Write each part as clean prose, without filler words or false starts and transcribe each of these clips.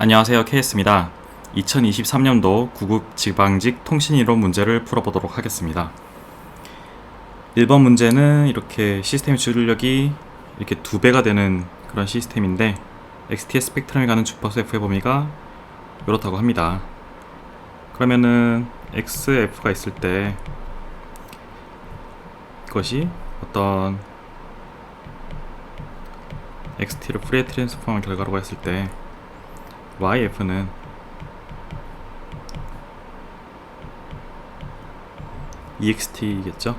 안녕하세요. KS입니다. 2023년도 구급 지방직 통신이론 문제를 풀어보도록 하겠습니다. 1번 문제는 이렇게 시스템 출력이 이렇게 2배가 되는 그런 시스템인데 XT의 스펙트럼에 가는 주파수 F의 범위가 이렇다고 합니다. 그러면은 XF가 있을 때 이것이 어떤 XT를 프리에 트랜스폼한 결과라고 했을 때 YF는 EXT겠죠?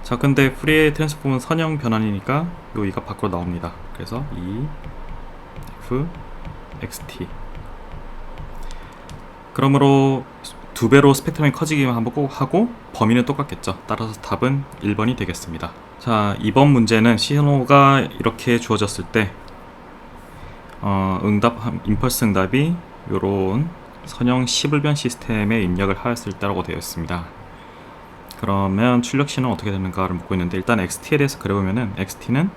자, 근데 프리에 트랜스폼은 선형 변환이니까 요 이가 밖으로 나옵니다. 그래서 EF XT. 그러므로 2배로 스펙트럼이 커지기만 한번 꼭 하고 범위는 똑같겠죠. 따라서 답은 1번이 되겠습니다. 자, 2번 문제는 신호가 이렇게 주어졌을 때 임펄스 응답이 요런 선형 시불변 시스템에 입력을 하였을 때라고 되어 있습니다. 그러면 출력 신호는 어떻게 되는가를 묻고 있는데, 일단 XT에 대해서 그려보면은 XT는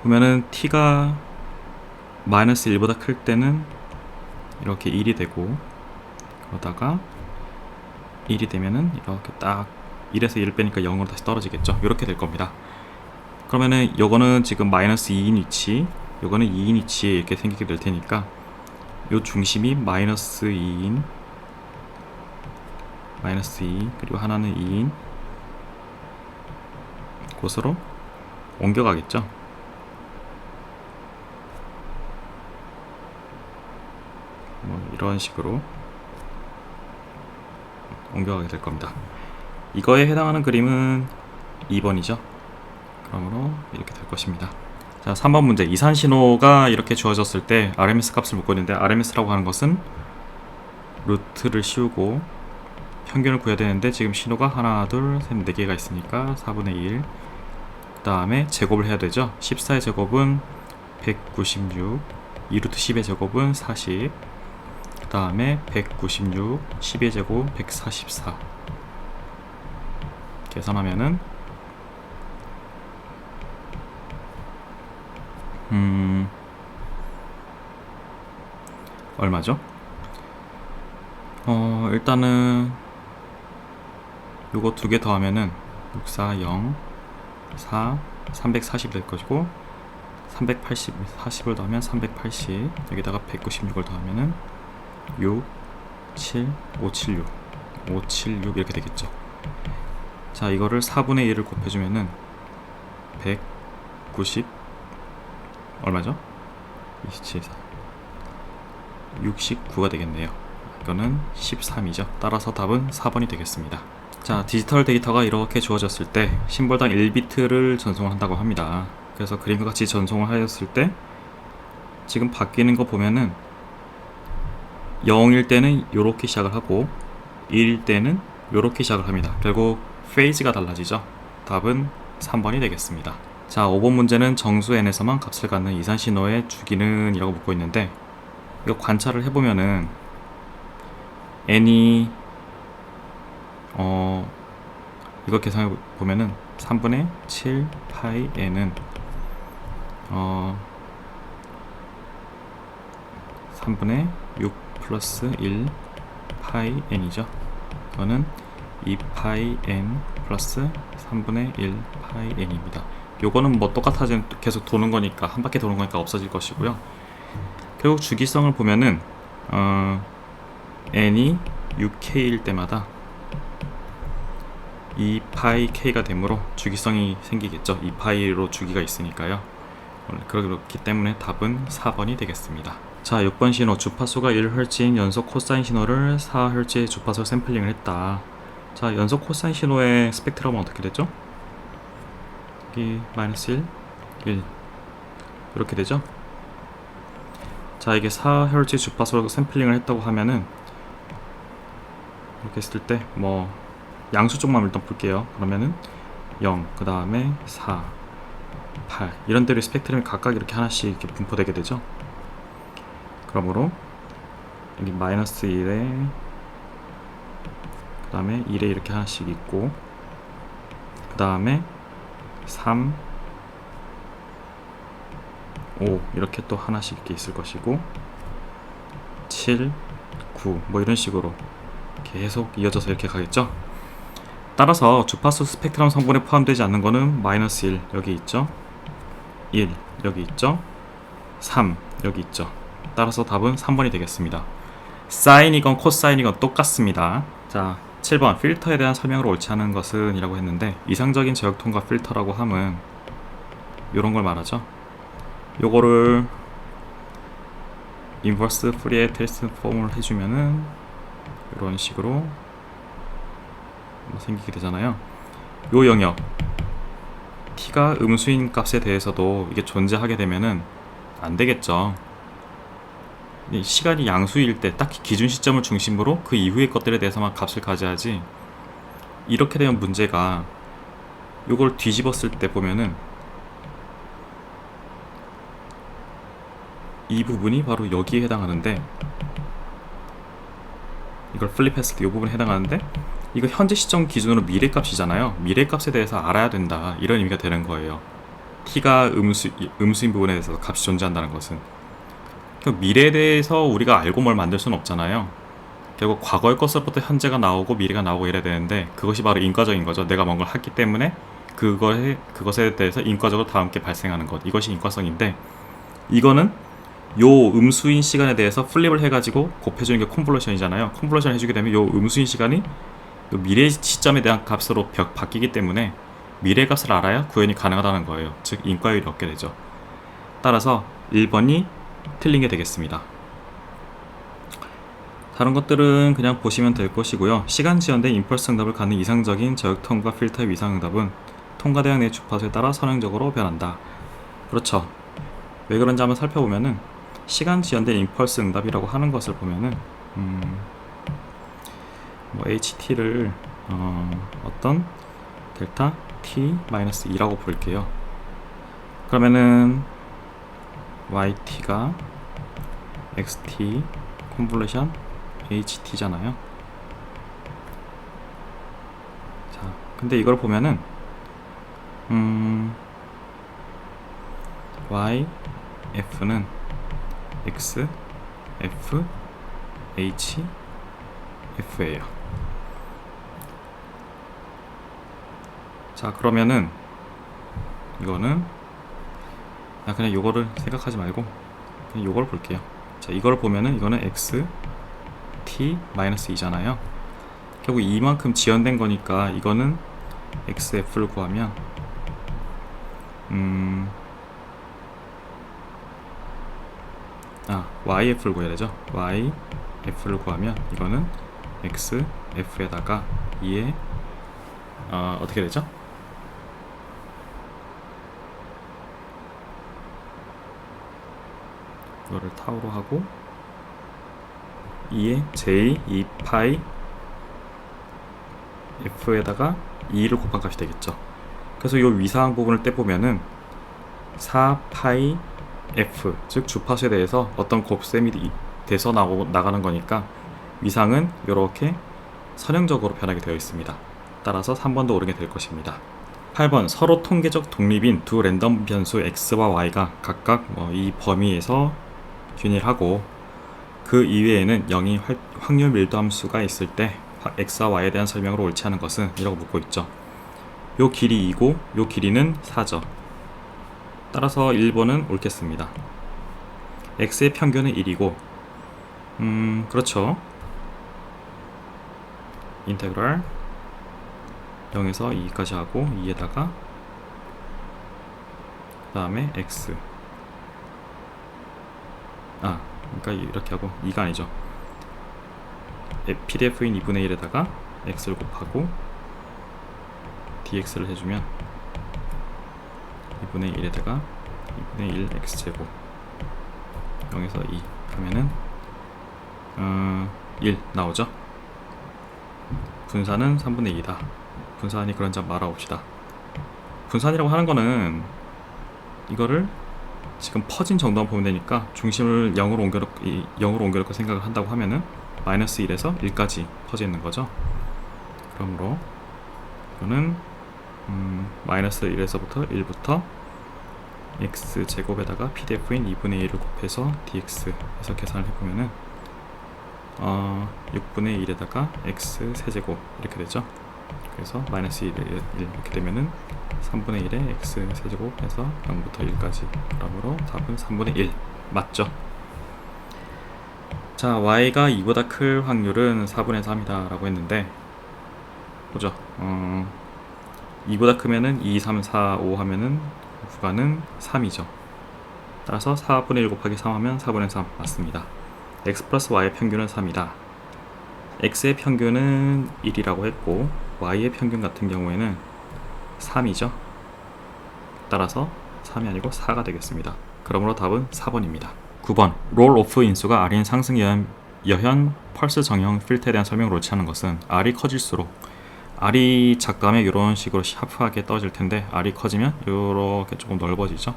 보면은 T가 마이너스 1보다 클 때는 이렇게 1이 되고, 그러다가 1이 되면은 이렇게 딱 1에서 1을 빼니까 0으로 다시 떨어지겠죠. 이렇게 될 겁니다. 그러면은 요거는 지금 마이너스 2인 위치, 요거는 2인 위치에 이렇게 생기게 될 테니까 요 중심이 마이너스 2인, 마이너스 2, 그리고 하나는 2인 곳으로 옮겨가겠죠. 뭐 이런 식으로 옮겨가게 될 겁니다. 이거에 해당하는 그림은 2번이죠. 그러므로 이렇게 될 것입니다. 자, 3번 문제. 이산 신호가 이렇게 주어졌을 때 RMS 값을 묻고 있는데, RMS라고 하는 것은 루트를 씌우고 평균을 구해야 되는데, 지금 신호가 하나, 둘, 셋, 4개가 있으니까 4분의 1. 그 다음에 제곱을 해야 되죠. 14의 제곱은 196, 2루트 10의 제곱은 40, 그 다음에 196, 10의 제곱 144. 계산하면은 얼마죠? 일단은 요거 두 개 더하면은 6, 4, 0, 4, 340이 될 것이고, 380, 40을 더하면 380, 여기다가 196을 더하면은 6, 7, 576, 576 이렇게 되겠죠. 자, 이거를 4분의 1을 곱해주면은 190 얼마죠? 27, 4, 69가 되겠네요. 이거는 13이죠. 따라서 답은 4번이 되겠습니다. 자, 디지털 데이터가 이렇게 주어졌을 때 심볼당 1비트를 전송한다고 합니다. 그래서 그림과 같이 전송을 하였을 때 지금 바뀌는 거 보면은 0일 때는 이렇게 시작을 하고 1일 때는 이렇게 시작을 합니다. 결국 페이지가 달라지죠. 답은 3번이 되겠습니다. 자, 5번 문제는 정수 n에서만 값을 갖는 이산 신호의 주기는 이라고 묻고 있는데, 이거 관찰을 해보면은 n이 이거 계산해 보면은 3분의 7 파이 n은 3분의 6 플러스 1 파이 n이죠. 이거는 2 파이 n 플러스 3분의 1 파이 n입니다. 요거는 뭐 똑같아지는, 계속 도는 거니까, 한 바퀴 도는 거니까 없어질 것이고요. 결국 주기성을 보면은 n이 6k일 때마다 2파이 k가 되므로 주기성이 생기겠죠. 2파이로 주기가 있으니까요. 그렇기 때문에 답은 4번이 되겠습니다. 자, 6번 신호. 주파수가 1Hz인 연속 코사인 신호를 4Hz의 주파수 샘플링을 했다. 자, 연속 코사인 신호의 스펙트럼은 어떻게 되죠? 여기 마이너스 1, 1 이렇게 되죠. 자, 이게 4Hz 주파수로 샘플링을 했다고 하면은 이렇게 했을 때 뭐 양수 쪽만 일단 볼게요. 그러면은 0, 그 다음에 4, 8 이런 대로 스펙트럼이 각각 이렇게 하나씩 이렇게 분포되게 되죠. 그러므로 여기 마이너스 1에 그 다음에 1에 이렇게 하나씩 있고, 그 다음에 3, 5 이렇게 또 하나씩 이렇게 있을 것이고 7, 9 뭐 이런 식으로 계속 이어져서 이렇게 가겠죠. 따라서 주파수 스펙트럼 성분에 포함되지 않는 거는 마이너스 1 여기 있죠, 1 여기 있죠, 3 여기 있죠. 따라서 답은 3번이 되겠습니다. 사인이건 코사인이건 똑같습니다. 자, 7번 필터에 대한 설명으로 옳지 않은 것은 이라고 했는데, 이상적인 제역 통과 필터라고 함은 이런 걸 말하죠. 요거를 인버스 프리에 테스트 폼을 해주면은 이런 식으로 생기게 되잖아요. 요 영역 t가 음수인 값에 대해서도 이게 존재하게 되면은 안 되겠죠. 시간이 양수일 때 딱히 기준 시점을 중심으로 그 이후의 것들에 대해서만 값을 가져야지, 이렇게 되면 문제가 요걸 뒤집었을 때 보면은 이 부분이 바로 여기에 해당하는데, 이걸 플립했을 때 이 부분에 해당하는데, 이거 현재 시점 기준으로 미래값이잖아요. 미래값에 대해서 알아야 된다, 이런 의미가 되는 거예요. t가 음수인 부분에 대해서 값이 존재한다는 것은 미래에 대해서 우리가 알고 뭘 만들 수는 없잖아요. 결국 과거의 것으로부터 현재가 나오고 미래가 나오고 이래야 되는데, 그것이 바로 인과적인 거죠. 내가 뭔가를 했기 때문에 그것에 대해서 인과적으로 다 함께 발생하는 것, 이것이 인과성인데, 이거는 요 음수인 시간에 대해서 플립을 해가지고 곱해주는 게 컨볼루션이잖아요. 컨볼루션 해주게 되면 요 음수인 시간이 요 미래 시점에 대한 값으로 바뀌기 때문에 미래 값을 알아야 구현이 가능하다는 거예요. 즉 인과율이 얻게 되죠. 따라서 1번이 틀린 게 되겠습니다. 다른 것들은 그냥 보시면 될 것이고요. 시간 지연된 임펄스 응답을 갖는 이상적인 저역 통과 필터의 위상 응답은 통과 대항 내 주파수에 따라 선행적으로 변한다. 그렇죠. 왜 그런지 한번 살펴보면은, 시간 지연된 임펄스 응답이라고 하는 것을 보면은 뭐 ht를 어떤 델타 t-2라고 볼게요. 그러면은 yt가 xt 컨볼루션 ht잖아요. 자, 근데 이걸 보면은 yf는 x, f, h, f예요. 자, 그러면은 이거는 그냥 요거를 생각하지 말고 그냥 요걸 볼게요. 자, 이걸 보면은 이거는 x, t-2잖아요. 결국 이만큼 지연된 거니까 이거는 xf를 구하면 yf를 구해야 되죠. yf를 구하면 이거는 xf에다가 2에 어떻게 되죠? 이거를 타우로 하고 2에 j 2파이 f에다가 2를 곱한 값이 되겠죠. 그래서 이 위사항 부분을 떼보면은 4파이 f, 즉 주파수에 대해서 어떤 곱셈이 돼서 나가는 거니까 위상은 이렇게 선형적으로 변하게 되어 있습니다. 따라서 3번도 옳은 게 될 것입니다. 8번 서로 통계적 독립인 두 랜덤 변수 x와 y가 각각 이 범위에서 균일하고 그 이외에는 0이 확률 밀도 함수가 있을 때 x와 y에 대한 설명으로 옳지 않은 것은 이라고 묻고 있죠. 요 길이 2고 요 길이는 4죠. 따라서 1번은 옳겠습니다. x의 평균은 1이고 그렇죠. 인테그랄 0에서 2까지 하고 2에다가 그 다음에 x 그러니까 이렇게 하고 2가 아니죠. pdf인 2분의 1에다가 x를 곱하고 dx를 해주면 2분의 1에다가 2분의 1 x제곱 0에서 2 하면은 1 나오죠. 분산은 3분의 2다. 분산이 그런 점 말아봅시다. 분산이라고 하는 거는 이거를 지금 퍼진 정도만 보면 되니까 중심을 0으로 옮겨놓고 생각을 한다고 하면은 마이너스 1에서 1까지 퍼져 있는 거죠. 그러므로 이거는 마이너스 1에서부터 1부터 x제곱에다가 pdf인 2분의 1을 곱해서 dx 해서 계산을 해보면은 6분의 1에다가 x 세제곱 이렇게 되죠. 그래서 마이너스 1 이렇게 되면은 3분의 1에 x 세제곱 해서 0부터 1까지, 그러므로 답은 3분의 1 맞죠? 자, y가 2보다 클 확률은 4분의 3이다 라고 했는데, 보죠. 2보다 크면은 2, 3, 4, 5 하면은 구간은 3이죠. 따라서 4분의 1 곱하기 3 하면 4분의 3 맞습니다. x 플러스 y의 평균은 3이다. x의 평균은 1이라고 했고 y의 평균 같은 경우에는 3이죠. 따라서 3이 아니고 4가 되겠습니다. 그러므로 답은 4번입니다. 9번 롤 오프 인수가 R인 상승 여현 펄스 정형 필터에 대한 설명을 옳지 않은 것은 R이 커질수록, R이 작다면 이런 식으로 샤프하게 떠질 텐데 R이 커지면 이렇게 조금 넓어지죠.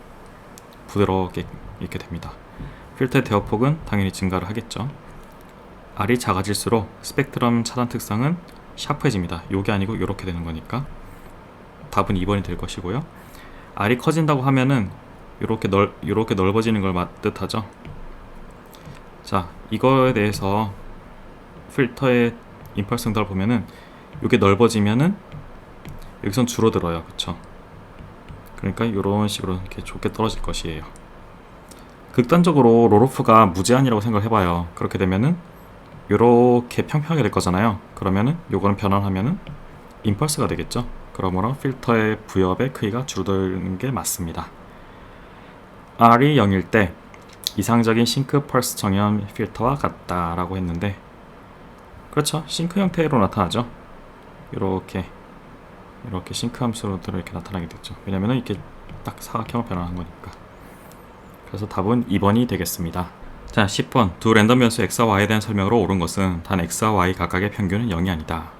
부드럽게 있게 됩니다. 필터의 대역폭은 당연히 증가를 하겠죠. R이 작아질수록 스펙트럼 차단 특성은 샤프해집니다. 요게 아니고 요렇게 되는 거니까 답은 2번이 될 것이고요. R이 커진다고 하면은 요렇게 넓어지는 걸 뜻하죠. 자, 이거에 대해서 필터의 임펄스 응답을 보면은 요게 넓어지면은 여기선 줄어들어요. 그쵸? 그러니까 요런 식으로 이렇게 좁게 떨어질 것이에요. 극단적으로 롤오프가 무제한이라고 생각을 해봐요. 그렇게 되면은 요렇게 평평하게 될 거잖아요. 그러면은 요거는 변환하면은 임펄스가 되겠죠. 그러므로 필터의 부엽의 크기가 줄어드는 게 맞습니다. R이 0일 때 이상적인 싱크 펄스 정형 필터와 같다라고 했는데, 그렇죠. 싱크 형태로 나타나죠. 이렇게 싱크 함수로 이렇게 나타나게 됐죠. 왜냐면은 이렇게 딱 사각형으로 변환한 거니까. 그래서 답은 2번이 되겠습니다. 자, 10번 두 랜덤 변수 x와 y에 대한 설명으로 옳은 것은 단 x와 y 각각의 평균은 0이 아니다.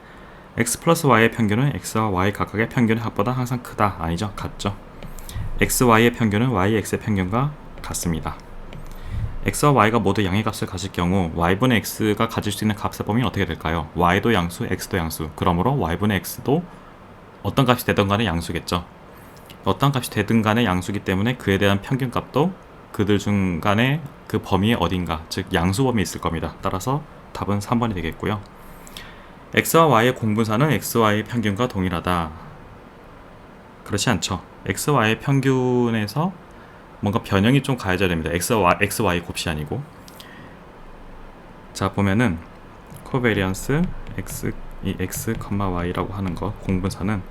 x 플러스 y의 평균은 x와 y 각각의 평균의 합보다 항상 크다. 아니죠. 같죠. x, y의 평균은 y, x의 평균과 같습니다. x와 y가 모두 양의 값을 가질 경우 y분의 x가 가질 수 있는 값의 범위는 어떻게 될까요? y도 양수, x도 양수. 그러므로 y분의 x도 어떤 값이 되든 간에 양수겠죠. 어떤 값이 되든 간에 양수기 때문에 그에 대한 평균값도 그들 중간에 그 범위의 어딘가, 즉 양수 범위에 있을 겁니다. 따라서 답은 3번이 되겠고요. x와 y의 공분사는 x, y의 평균과 동일하다. 그렇지 않죠. x, y의 평균에서 뭔가 변형이 좀 가해져야 됩니다. x, y 곱이 아니고. 자, 보면은 코베리언스 이 x, y라고 하는 거 공분사는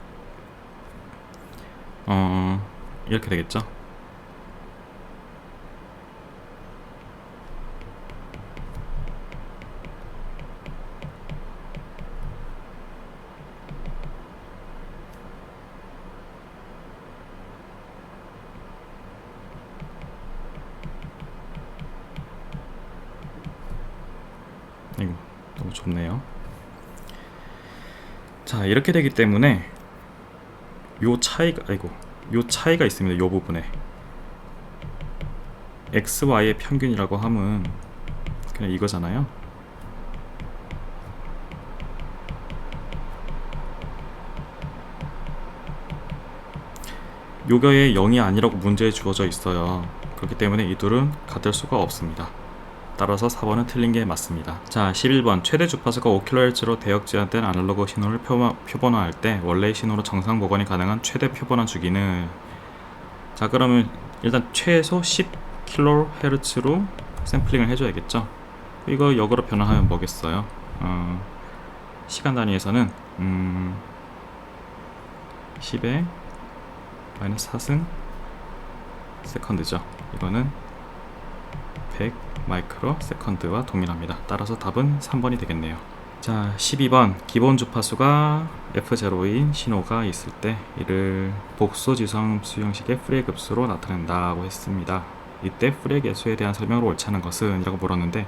이렇게 되겠죠. 이거 너무 좁네요. 자, 이렇게 되기 때문에 요 차이가 있습니다. 요 부분에 x, y의 평균이라고 하면 그냥 이거잖아요. 요거의 0이 아니라고 문제에 주어져 있어요. 그렇기 때문에 이 둘은 같을 수가 없습니다. 따라서 4번은 틀린 게 맞습니다. 자, 11번 최대 주파수가 5kHz로 대역 제한된 아날로그 신호를 표본화할 때 원래의 신호로 정상 복원이 가능한 최대 표본화 주기는, 자, 그러면 일단 최소 10kHz로 샘플링을 해줘야겠죠. 이거 역으로 변화하면 뭐겠어요? 시간 단위에서는 10의 마이너스 4승 세컨드죠. 이거는 100 마이크로 세컨드와 동일합니다. 따라서 답은 3번이 되겠네요. 자, 12번 기본 주파수가 F0인 신호가 있을 때 이를 복소 지수함수 형식의 프레 급수로 나타낸다고 했습니다. 이때 프레 개수에 대한 설명으로 옳지 않은 것은 이라고 물었는데,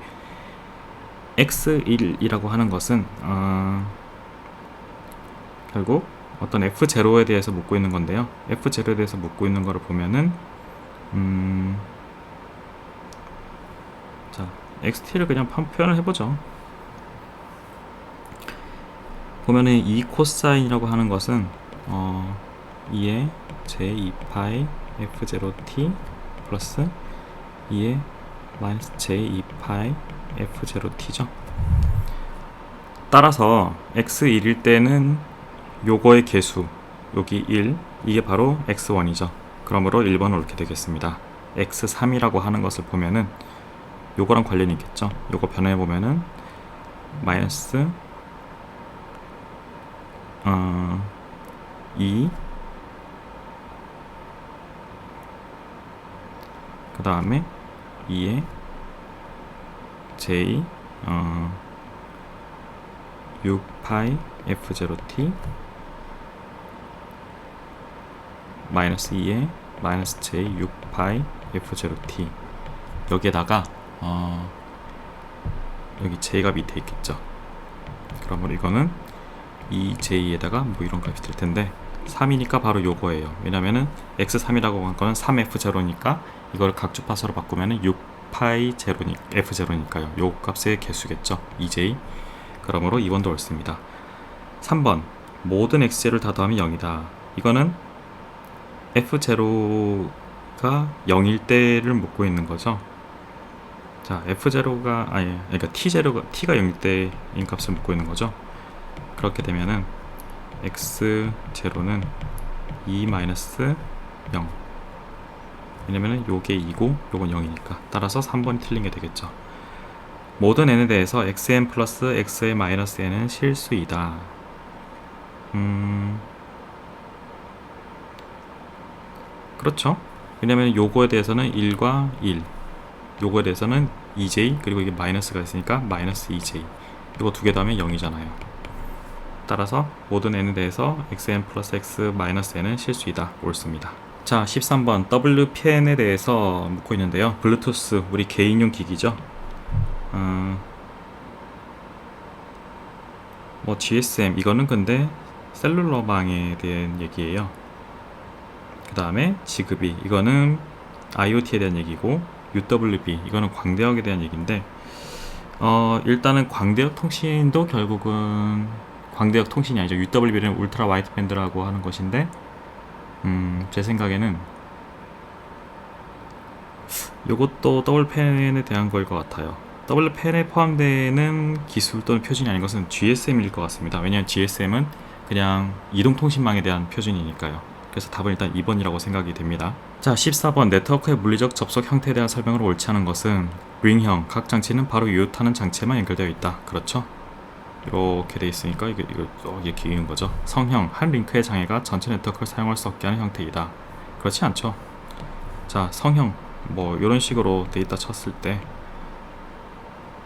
X1이라고 하는 것은 결국 어떤 F0에 대해서 묻고 있는 건데요. F0에 대해서 묻고 있는 거를 보면은 자, XT를 그냥 표현을 해보죠. 보면은 이 코사인이라고 하는 것은 2의 j2파이 f0t 플러스 2의 마이너스 j2파이 f0t죠. 따라서 x1일 때는 요거의 개수, 여기 1, 이게 바로 x1이죠. 그러므로 1번은 옳게 되겠습니다. x3이라고 하는 것을 보면은 요거랑 관련이 있겠죠. 요거 변화해 보면은 마이너스 2, 그 다음에 2의 j 6파이 f0t 마이너스 2의 마이너스 j 6파이 f0t 여기에다가 여기 j가 밑에 있겠죠. 그러면 이거는 2j에다가 뭐 이런 값이 될 텐데 3이니까 바로 요거예요. 왜냐면은 x3이라고 한 거는 3f0니까 이걸 각주파수로 바꾸면은 6파이 f0니까요. 요 값의 개수겠죠. 2j. 그러므로 2번도 옳습니다. 3번 모든 x제를 다 더하면 0이다. 이거는 f0가 0일 때를 묻고 있는 거죠. 자, f0가 그러니까 t가 0일 때인 값을 묻고 있는 거죠. 그렇게 되면은 x0는 2-0. 왜냐면은 요게 2고 요건 0이니까. 따라서 3번이 틀린 게 되겠죠. 모든 n에 대해서 xn 플러스 x의 마이너스 n은 실수이다. 그렇죠. 왜냐면 요거에 대해서는 1과 1, 요거에 대해서는 2j, 그리고 이게 마이너스가 있으니까 마이너스 2j. 이거 두 개 더하면 0이잖아요. 따라서 모든 n에 대해서 xn 플러스 x 마이너스 n은 실수이다. 옳습니다. 자, 13번 WPN에 대해서 묻고 있는데요. 블루투스, 우리 개인용 기기죠. 뭐 GSM, 이거는 근데 셀룰러망에 대한 얘기예요. 그 다음에 지급이, 이거는 IoT에 대한 얘기고, UWB, 이거는 광대역에 대한 얘기인데, 일단은 광대역 통신도 결국은 광대역 통신이 아니죠. UWB는 울트라 와이드밴드라고 하는 것인데, 제 생각에는 요것도 WPN에 대한 거일 것 같아요. WPN에 포함되는 기술 또는 표준이 아닌 것은 GSM일 것 같습니다. 왜냐하면 GSM은 그냥 이동통신망에 대한 표준이니까요. 그래서 답은 일단 2번이라고 생각이 됩니다. 자, 14번14번의 물리적 접속 형태에 대한 설명으로 옳지 않은 것은 링형, 각 장치는 바로 이웃하는 장치에만 연결되어 있다. 그렇죠? 이렇게 돼 있으니까 이게 이렇게 읽는 거죠. 성형, 한 링크의 장애가 전체 네트워크를 사용할 수 없게 하는 형태이다. 그렇지 않죠. 자, 성형, 뭐 이런 식으로 데이터 쳤을 때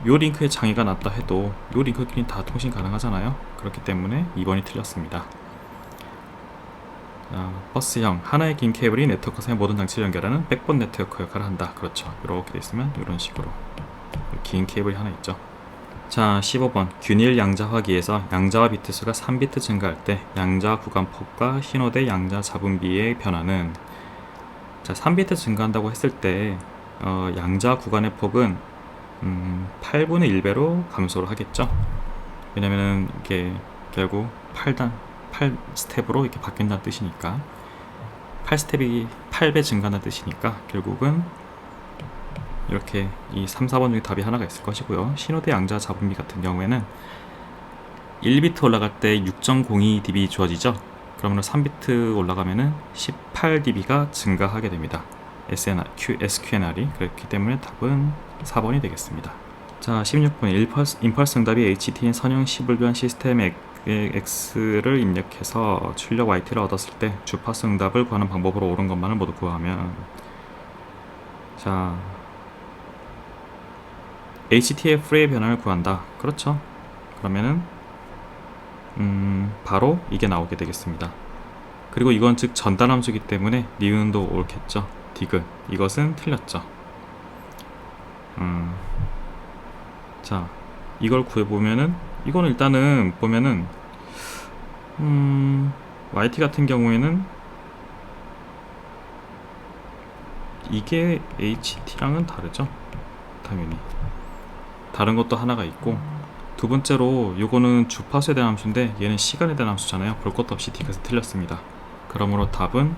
요 링크에 장애가 났다 해도 요 링크끼리 다 통신 가능하잖아요. 그렇기 때문에 2번이 틀렸습니다. 자, 버스형, 하나의 긴 케이블이 네트워크상의 모든 장치를 연결하는 백본 네트워크 역할을 한다. 그렇죠. 이렇게 돼 있으면 이런 식으로 긴 케이블이 하나 있죠. 자, 15번 균일 양자화기에서 양자화 비트수가 3비트 증가할 때 양자 구간폭과 신호대 양자 잡음비의 변화는, 자, 3비트 증가한다고 했을 때 양자 구간의 폭은 8분의 1배로 감소를 하겠죠. 왜냐면은 이게 결국 8스텝으로 이렇게 바뀐다는 뜻이니까 8스텝이 8배 증가한다는 뜻이니까 결국은 이렇게 이 3, 4번 중에 답이 하나가 있을 것이고요. 신호대 양자 잡음비 같은 경우에는 1비트 올라갈 때 6.02dB 주어지죠. 그러면 3비트 올라가면은 18dB가 증가하게 됩니다. SQNR이. 그렇기 때문에 답은 4번이 되겠습니다. 자, 16번 임펄스 응답이 HT인 선형 시불변 시스템 X를 입력해서 출력 YT를 얻었을 때 주파수 응답을 구하는 방법으로 옳은 것만을 모두 구하면, 자, HTF의 변화를 구한다. 그렇죠. 그러면은 바로 이게 나오게 되겠습니다. 그리고 이건 즉 전달 함수이기 때문에 니은도 옳겠죠. 디귿, 이것은 틀렸죠. 자, 이걸 구해보면은 이거는 일단은 보면은 YT 같은 경우에는 이게 HT랑은 다르죠. 당연히 다른 것도 하나가 있고, 두 번째로 요거는 주파수에 대한 함수인데 얘는 시간에 대한 함수잖아요. 볼 것도 없이 디귿은 틀렸습니다. 그러므로 답은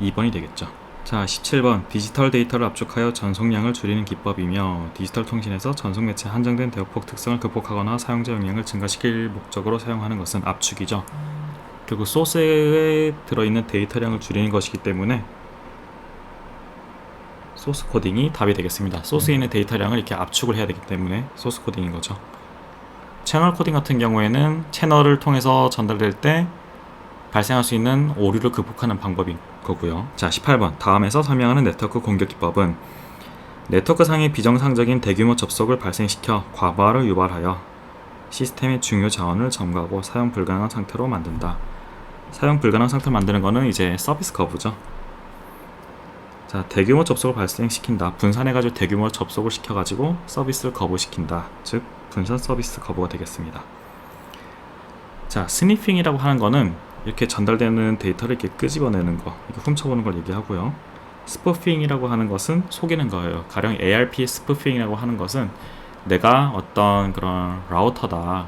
2번이 되겠죠. 자, 17번 디지털 데이터를 압축하여 전송량을 줄이는 기법이며 디지털 통신에서 전송 매체 한정된 대역폭 특성을 극복하거나 사용자 용량을 증가시킬 목적으로 사용하는 것은 압축이죠. 결국 소스에 들어있는 데이터량을 줄이는 것이기 때문에 소스 코딩이 답이 되겠습니다. 소스에 있는 데이터량을 이렇게 압축을 해야 되기 때문에 소스 코딩인 거죠. 채널 코딩 같은 경우에는 채널을 통해서 전달될 때 발생할 수 있는 오류를 극복하는 방법인 거고요. 자, 18번 다음에서 설명하는 네트워크 공격 기법은 네트워크 상의 비정상적인 대규모 접속을 발생시켜 과부하를 유발하여 시스템의 중요 자원을 점거하고 사용 불가능한 상태로 만든다. 사용 불가능한 상태로 만드는 거는 이제 서비스 거부죠. 자, 대규모 접속을 발생시킨다. 분산해가지고 대규모 접속을 시켜가지고 서비스를 거부시킨다. 즉 분산 서비스 거부가 되겠습니다. 자, 스니핑이라고 하는 거는 이렇게 전달되는 데이터를 이렇게 끄집어내는 거, 이렇게 훔쳐보는 걸 얘기하고요. 스푸핑이라고 하는 것은 속이는 거예요. 가령 ARP 스푸핑이라고 하는 것은 내가 어떤 그런 라우터다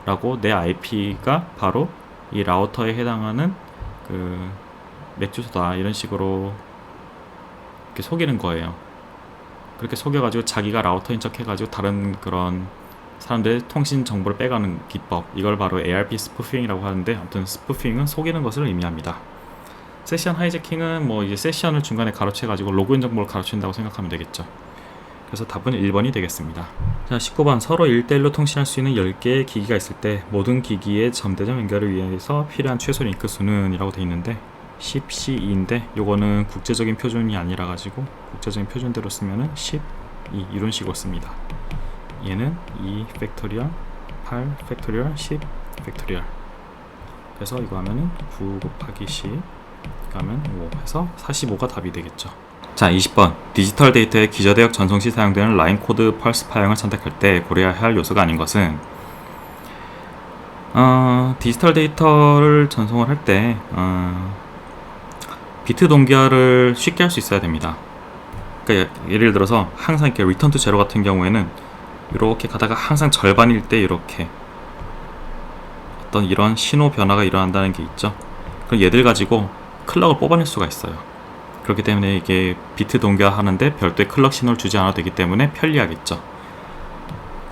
라고 내 IP가 바로 이 라우터에 해당하는 그 맥 주소다 이런 식으로 이렇게 속이는 거예요. 그렇게 속여가지고 자기가 라우터인 척 해가지고 다른 그런 사람들의 통신 정보를 빼가는 기법, 이걸 바로 ARP 스푸핑이라고 하는데, 아무튼 스푸핑은 속이는 것을 의미합니다. 세션 하이제킹은 뭐 이제 세션을 중간에 가로채가지고 로그인 정보를 가로챈다고 생각하면 되겠죠. 그래서 답은 1번이 되겠습니다. 자, 19번 서로 1대1로 통신할 수 있는 10개의 기기가 있을 때 모든 기기의 점대점 연결을 위해서 필요한 최소 링크 수는 이라고 되어 있는데 10C2인데 요거는 국제적인 표준이 아니라 가지고 국제적인 표준대로 쓰면은 12 이런 식으로 씁니다. 얘는 2 팩토리얼 8 팩토리얼 10 팩토리얼, 그래서 이거 하면은 9 곱하기 10 하면 5 해서 45가 답이 되겠죠. 자, 20번 디지털 데이터의 기저대역 전송 시 사용되는 라인 코드 펄스 파형을 선택할 때 고려해야 할 요소가 아닌 것은 디지털 데이터를 전송을 할 때 비트 동기화를 쉽게 할 수 있어야 됩니다. 그러니까 예를 들어서 항상 이렇게 리턴 투 제로 같은 경우에는 이렇게 가다가 항상 절반일 때 이렇게 어떤 이런 신호 변화가 일어난다는 게 있죠. 그럼 얘들 가지고 클럭을 뽑아낼 수가 있어요. 그렇기 때문에 이게 비트 동기화 하는데 별도의 클럭 신호를 주지 않아도 되기 때문에 편리하겠죠.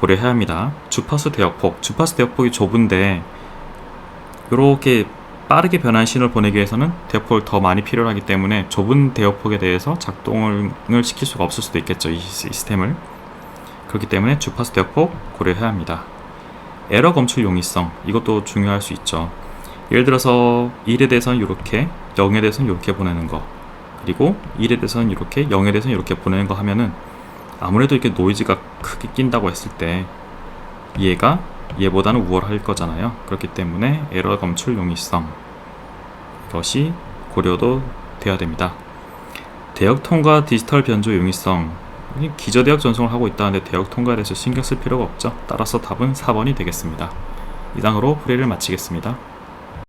고려해야 합니다. 주파수 대역폭, 주파수 대역폭이 좁은데 이렇게 빠르게 변하는 신호를 보내기 위해서는 대역폭을 더 많이 필요로 하기 때문에 좁은 대역폭에 대해서 작동을 시킬 수가 없을 수도 있겠죠, 이 시스템을. 그렇기 때문에 주파수 대역폭 고려해야 합니다. 에러 검출 용이성, 이것도 중요할 수 있죠. 예를 들어서 1에 대해서는 이렇게, 0에 대해서는 이렇게 보내는 거, 그리고 1에 대해서는 이렇게, 0에 대해서는 이렇게 보내는 거 하면은 아무래도 이렇게 노이즈가 크게 낀다고 했을 때 얘가 얘보다는 우월할 거잖아요. 그렇기 때문에 에러 검출 용이성, 이것이 고려도 돼야 됩니다. 대역 통과 디지털 변조 용이성, 기저대역 전송을 하고 있다는데 대역 통과에 대해서 신경 쓸 필요가 없죠. 따라서 답은 4번이 되겠습니다. 이상으로 풀이를 마치겠습니다.